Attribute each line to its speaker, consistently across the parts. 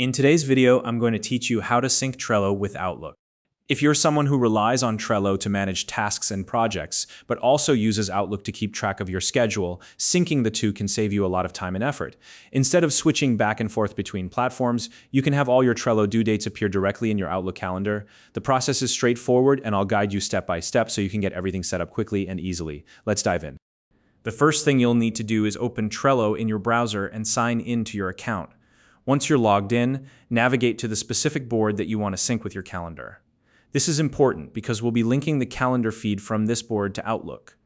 Speaker 1: In today's video, I'm going to teach you how to sync Trello with Outlook. If you're someone who relies on Trello to manage tasks and projects, but also uses Outlook to keep track of your schedule, syncing the two can save you a lot of time and effort. Instead of switching back and forth between platforms, you can have all your Trello due dates appear directly in your Outlook calendar. The process is straightforward, and I'll guide you step by step so you can get everything set up quickly and easily. Let's dive in. The first thing you'll need to do is open Trello in your browser and sign in to your account. Once you're logged in, navigate to the specific board that you want to sync with your calendar. This is important because we'll be linking the calendar feed from this board to Outlook.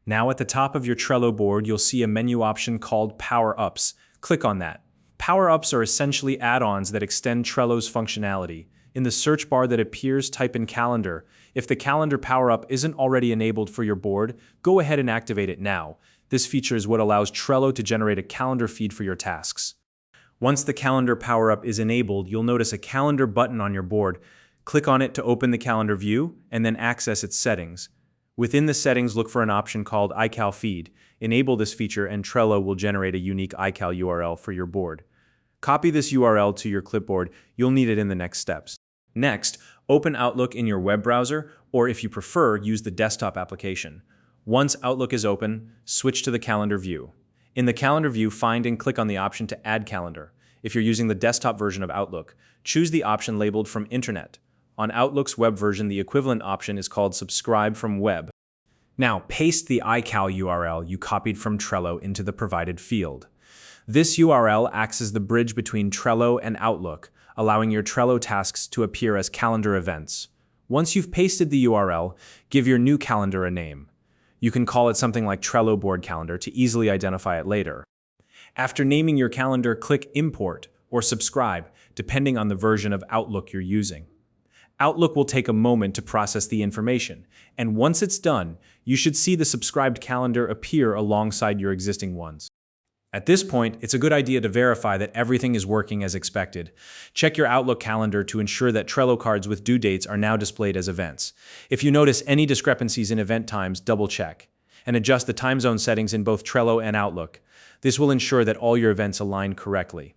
Speaker 1: Now at the top of your Trello board, you'll see a menu option called Power-Ups. Click on that. Power-Ups are essentially add-ons that extend Trello's functionality. In the search bar that appears, type in Calendar. If the Calendar Power-Up isn't already enabled for your board, go ahead and activate it now. This feature is what allows Trello to generate a calendar feed for your tasks. Once the Calendar Power-Up is enabled, you'll notice a Calendar button on your board. Click on it to open the calendar view, and then access its settings. Within the settings, look for an option called iCal Feed. Enable this feature, and Trello will generate a unique iCal URL for your board. Copy this URL to your clipboard. You'll need it in the next steps. Next, open Outlook in your web browser, or if you prefer, use the desktop application. Once Outlook is open, switch to the calendar view. In the calendar view, find and click on the option to add calendar. If you're using the desktop version of Outlook, choose the option labeled from Internet. On Outlook's web version, the equivalent option is called Subscribe from Web. Now, paste the iCal URL you copied from Trello into the provided field. This URL acts as the bridge between Trello and Outlook, allowing your Trello tasks to appear as calendar events. Once you've pasted the URL, give your new calendar a name. You can call it something like Trello Board Calendar to easily identify it later. After naming your calendar, click Import or Subscribe, depending on the version of Outlook you're using. Outlook will take a moment to process the information, and once it's done, you should see the subscribed calendar appear alongside your existing ones. At this point, it's a good idea to verify that everything is working as expected. Check your Outlook calendar to ensure that Trello cards with due dates are now displayed as events. If you notice any discrepancies in event times, double-check and adjust the time zone settings in both Trello and Outlook. This will ensure that all your events align correctly.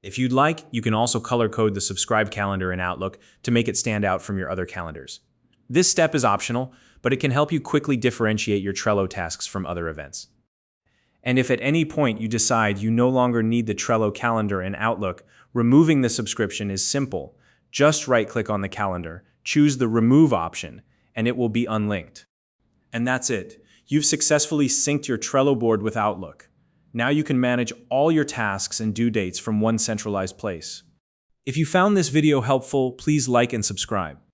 Speaker 1: If you'd like, you can also color code the subscribed calendar in Outlook to make it stand out from your other calendars. This step is optional, but it can help you quickly differentiate your Trello tasks from other events. And if at any point you decide you no longer need the Trello calendar in Outlook, removing the subscription is simple. Just right-click on the calendar, choose the Remove option, and it will be unlinked. And that's it. You've successfully synced your Trello board with Outlook. Now you can manage all your tasks and due dates from one centralized place. If you found this video helpful, please like and subscribe.